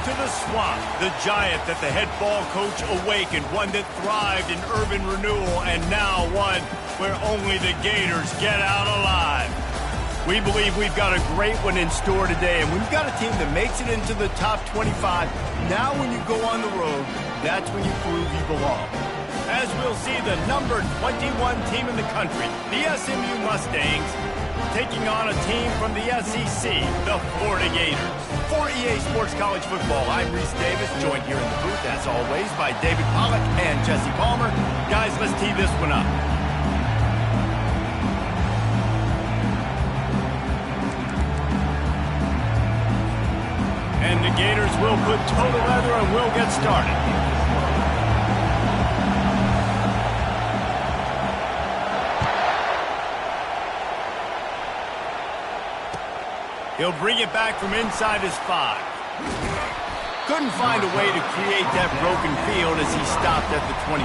to the swamp, the giant that the head ball coach awakened, one that thrived in urban renewal, and now one where only the Gators get out alive. We believe we've got a great one in store today, and we've got a team that makes it into the top 25. Now when you go on the road, that's when you prove you belong. As we'll see the number 21 team in the country, the SMU Mustangs, taking on a team from the SEC, the Florida Gators. For EA Sports College Football, I'm Reese Davis, joined here in the booth, as always, by David Pollack and Jesse Palmer. Guys, let's tee this one up. And the Gators will put toe to leather and we'll get started. He'll bring it back from inside his 5. Couldn't find a way to create that broken field as he stopped at the 25.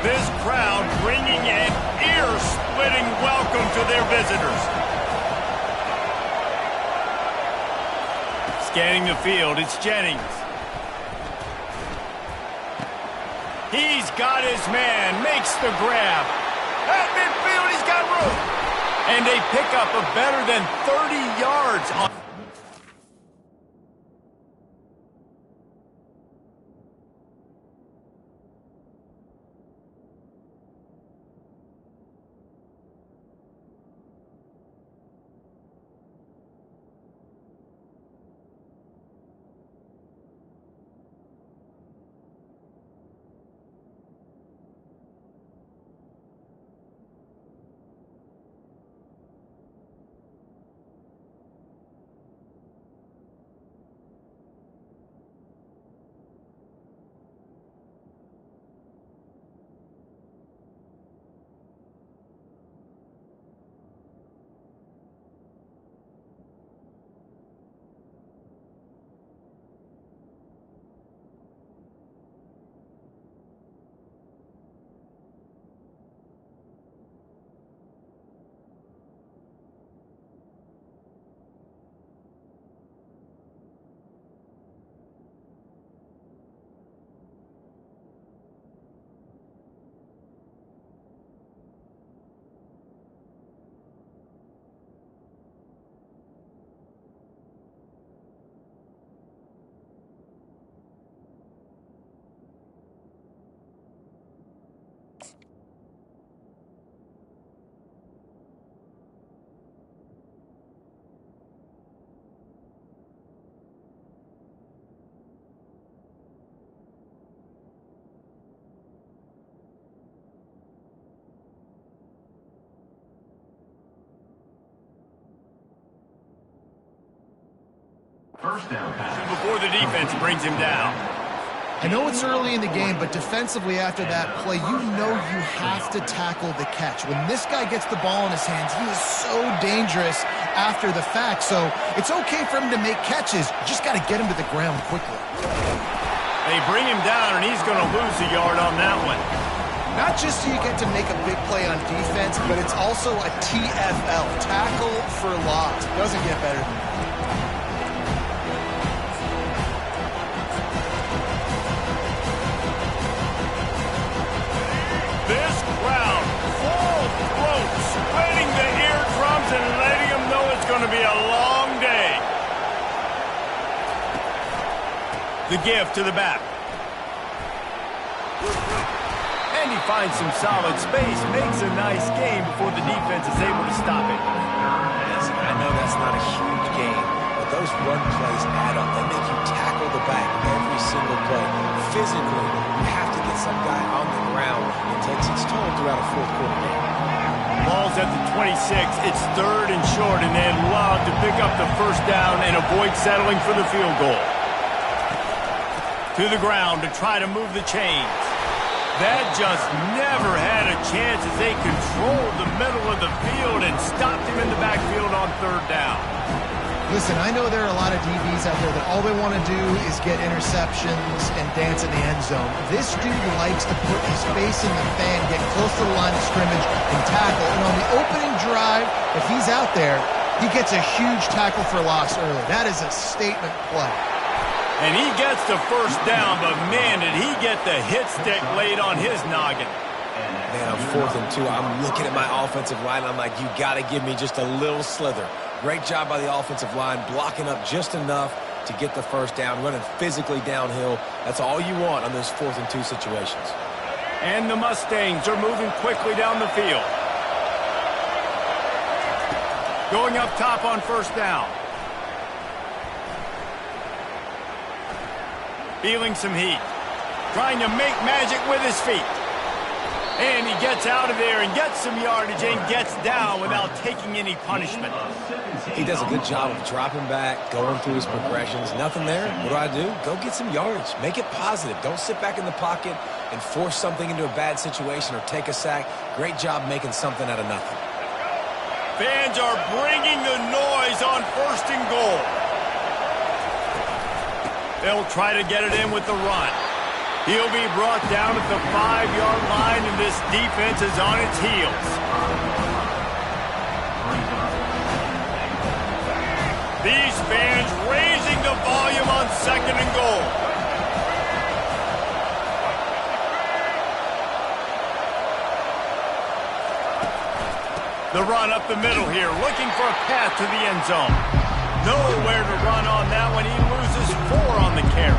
This crowd bringing an ear-splitting welcome to their visitors. Scanning the field, it's Jennings. He's got his man, makes the grab. At midfield, he's got room. And they pick up a better than 30 yards on... First down pass. Before the defense brings him down. I know it's early in the game, but defensively after that play, you know you have to tackle the catch. When this guy gets the ball in his hands, he is so dangerous after the fact. So it's okay for him to make catches. You just got to get him to the ground quickly. They bring him down, and he's going to lose a yard on that one. Not just so you get to make a big play on defense, but it's also a TFL, tackle for loss. Doesn't get better than that. This crowd, full throat, spreading the eardrums and letting them know it's going to be a long day. The give to the back. And he finds some solid space, makes a nice game before the defense is able to stop it. Yes, I know that's not a huge game, but those run plays add up. They make you tackle the back every single play. Physically, you have to get some guy on the ground. It takes its toll throughout a fourth quarter game. Ball's at the 26. It's 3rd and short, and they'd love to pick up the first down and avoid settling for the field goal. To the ground to try to move the chains. That just never had a chance as they controlled the middle of the field and stopped him in the backfield on 3rd down. Listen, I know there are a lot of DBs out there that all they want to do is get interceptions and dance in the end zone. This dude likes to put his face in the fan, get close to the line of scrimmage, and tackle. And on the opening drive, if he's out there, he gets a huge tackle for loss early. That is a statement play. And he gets the first down, but man, did he get the hit stick laid on his noggin. Man, on 4th and 2, I'm looking at my offensive line. I'm like, you got to give me just a little slither. Great job by the offensive line, blocking up just enough to get the first down, running physically downhill. That's all you want on those 4th and 2 situations. And the Mustangs are moving quickly down the field. Going up top on first down. Feeling some heat. Trying to make magic with his feet. And he gets out of there and gets some yardage and gets down without taking any punishment. He does a good job of dropping back, going through his progressions. Nothing there. What do? Go get some yardage. Make it positive. Don't sit back in the pocket and force something into a bad situation or take a sack. Great job making something out of nothing. Fans are bringing the noise on 1st and goal. They'll try to get it in with the run. He'll be brought down at the 5-yard line, and this defense is on its heels. These fans raising the volume on 2nd and goal. The run up the middle here, looking for a path to the end zone. Nowhere to run on that one. He loses 4 on the carry.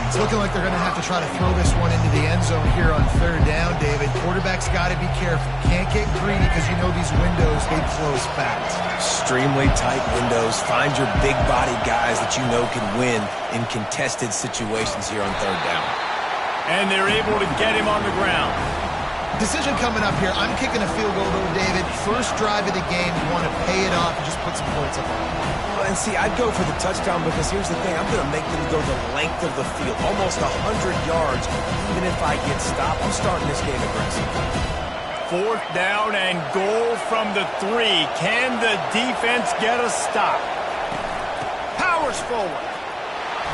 It's looking like they're going to have to try to throw this one into the end zone here on 3rd down, David. Quarterback's got to be careful. Can't get greedy because you know these windows, they close fast. Extremely tight windows. Find your big-bodied guys that you know can win in contested situations here on 3rd down. And they're able to get him on the ground. Decision coming up here. I'm kicking a field goal, though, David. First drive of the game, you want to pay it off and just put some points up on it. And see, I'd go for the touchdown because here's the thing. I'm going to make them go the length of the field, almost 100 yards. Even if I get stopped, I'm starting this game aggressive. 4th down and goal from the 3. Can the defense get a stop? Powers forward.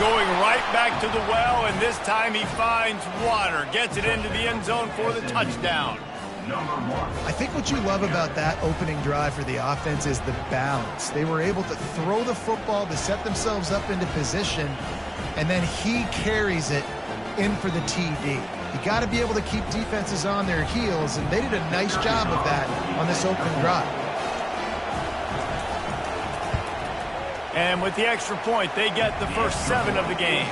Going right back to the well, and this time he finds water. Gets it into the end zone for the touchdown. I think what you love about that opening drive for the offense is the balance. They were able to throw the football to set themselves up into position, and then he carries it in for the TD. You got to be able to keep defenses on their heels, and they did a nice job of that on this opening drive. And with the extra point, they get the first 7 of the game.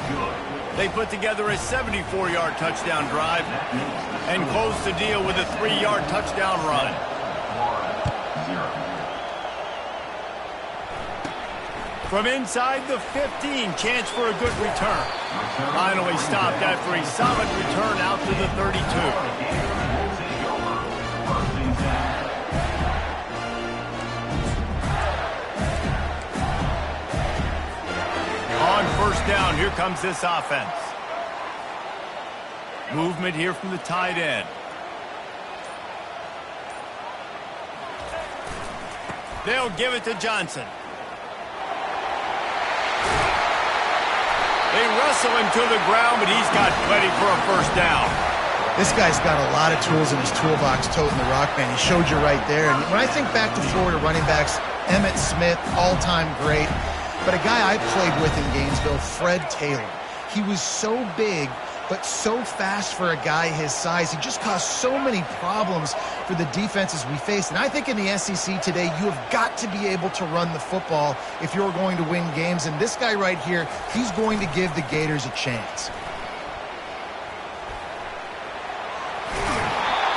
They put together a 74-yard touchdown drive and close the deal with a 3-yard touchdown run. From inside the 15, chance for a good return. Finally stopped after a solid return out to the 32. On first down, here comes this offense. Movement here from the tight end. They'll give it to Johnson. They wrestle him to the ground, but he's got plenty for a first down. This guy's got a lot of tools in his toolbox, toting the rock, man. He showed you right there. And when I think back to Florida running backs, Emmitt Smith, all-time great. But a guy I played with in Gainesville, Fred Taylor. He was so big, but so fast for a guy his size. He just caused so many problems for the defenses we faced. And I think in the SEC today, you have got to be able to run the football if you're going to win games. And this guy right here, he's going to give the Gators a chance.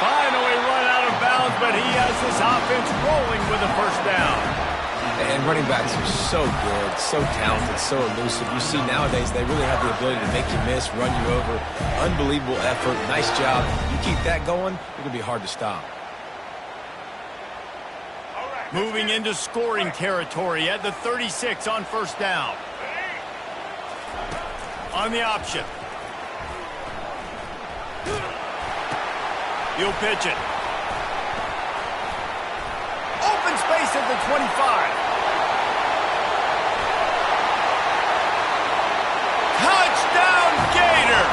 Finally run out of bounds, but he has this offense rolling with a first down. And running backs are so good, so talented, so elusive. You see nowadays they really have the ability to make you miss, run you over. Unbelievable effort. Nice job. You keep that going, it's going to be hard to stop. Moving into scoring territory at the 36 on first down. On the option. He'll pitch it. Open space at the 25. Touchdown, Gator!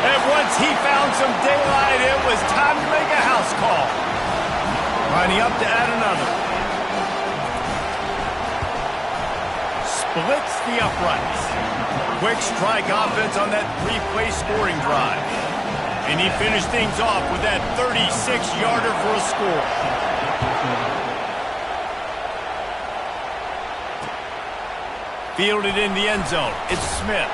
And once he found some daylight, it was time to make a house call. Lining up to add another. blitz the uprights. Quick strike offense on that three-play scoring drive. And he finished things off with that 36-yarder for a score. Fielded in the end zone. It's Smith.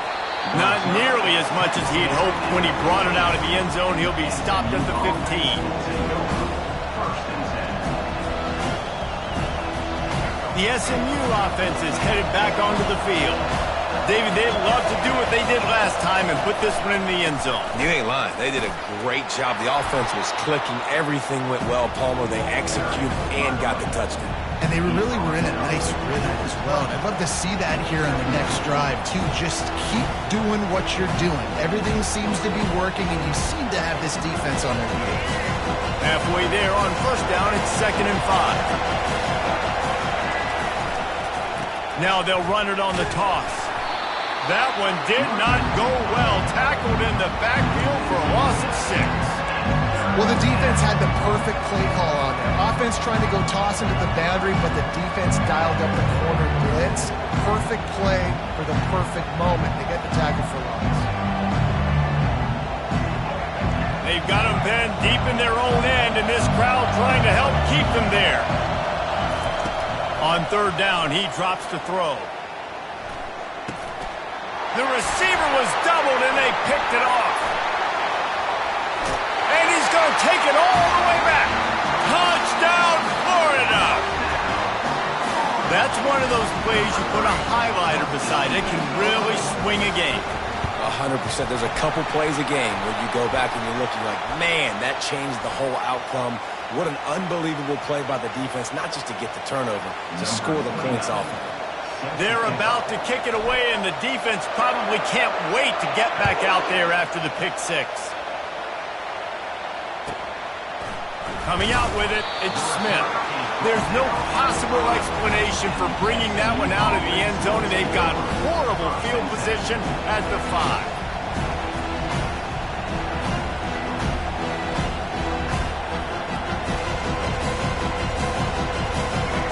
Not nearly as much as he'd hoped when he brought it out of the end zone. He'll be stopped at the 15. The SMU offense is headed back onto the field. David, they'd love to do what they did last time and put this one in the end zone. You ain't lying. They did a great job. The offense was clicking. Everything went well, Palmer. They executed and got the touchdown. And they really were in a nice rhythm as well. And I'd love to see that here on the next drive, too. Just keep doing what you're doing. Everything seems to be working, and you seem to have this defense on their heels. Halfway there on first down, it's 2nd and 5. Now they'll run it on the toss. That one did not go well. Tackled in the backfield for a loss of 6. Well, the defense had the perfect play call on there. Offense trying to go toss into the boundary, but the defense dialed up the corner blitz. Perfect play for the perfect moment. They get the tackle for loss. They've got them pinned deep in their own end, and this crowd trying to help keep them there. On third down, he drops to throw. The receiver was doubled, and they picked it off. And he's going to take it all the way back. Touchdown, Florida! That's one of those plays you put a highlighter beside it, can really swing a game. 100%. There's a couple plays a game where you go back and you're looking like, man, that changed the whole outcome. What an unbelievable play by the defense, not just to get the turnover, to score the points off of it. They're about to kick it away, and the defense probably can't wait to get back out there after the pick 6. Coming out with it, it's Smith. There's no possible explanation for bringing that one out of the end zone, and they've got horrible field position at the 5.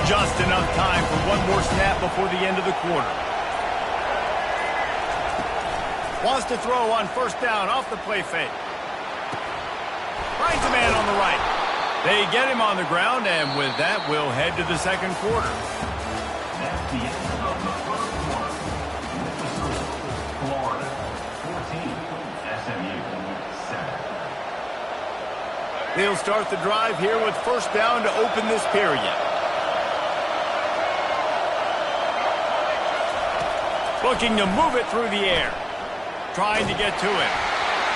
Just enough time for one more snap before the end of the quarter. Wants to throw on first down off the play fake. Finds a man on the right. They get him on the ground, and with that, we'll head to the second quarter. That's the end of the first quarter. Florida 14, SMU 7. They'll start the drive here with first down to open this period. Looking to move it through the air. Trying to get to it.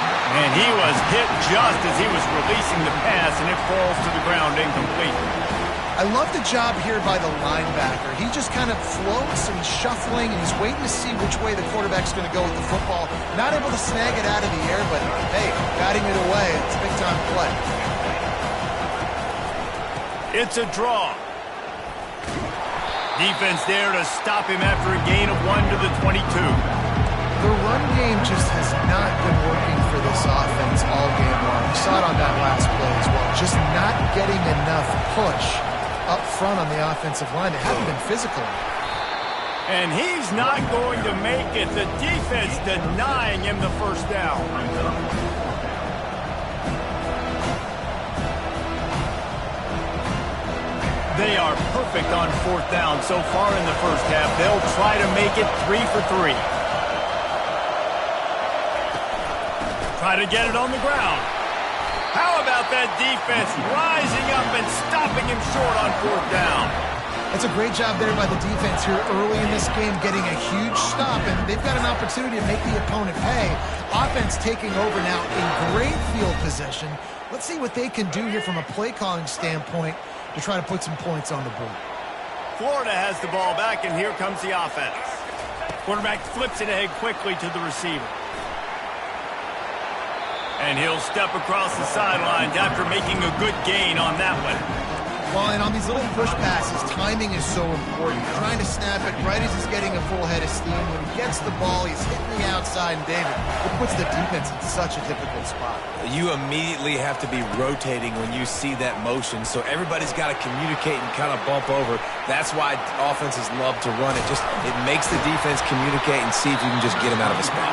And he was hit just as he was releasing the pass, and it falls to the ground incomplete. I love the job here by the linebacker. He just kind of floats and shuffling, and he's waiting to see which way the quarterback's going to go with the football. Not able to snag it out of the air, but hey, batting it away. It's a big-time play. It's a draw. Defense there to stop him after a gain of 1 to the 22. The run game just has not been working for this offense all game long. We saw it on that last play as well. Just not getting enough push up front on the offensive line. They haven't been physical. And he's not going to make it. The defense denying him the first down. They are perfect on fourth down so far in the first half. They'll try to make it 3 for 3. Try to get it on the ground. How about that defense rising up and stopping him short on fourth down? It's a great job there by the defense here early in this game, getting a huge stop, and they've got an opportunity to make the opponent pay. Offense taking over now in great field position. Let's see what they can do here from a play calling standpoint to try to put some points on the board. Florida has the ball back, and here comes the offense. Quarterback flips it ahead quickly to the receiver. And he'll step across the sidelines after making a good gain on that one. Well, and on these little push passes, timing is so important. You're trying to snap it right as he's getting a full head of steam. When he gets the ball, he's hitting the outside, and David, it puts the defense in such a difficult spot. You immediately have to be rotating when you see that motion, so everybody's got to communicate and kind of bump over. That's why offenses love to run it. It makes the defense communicate and see if you can just get him out of a spot.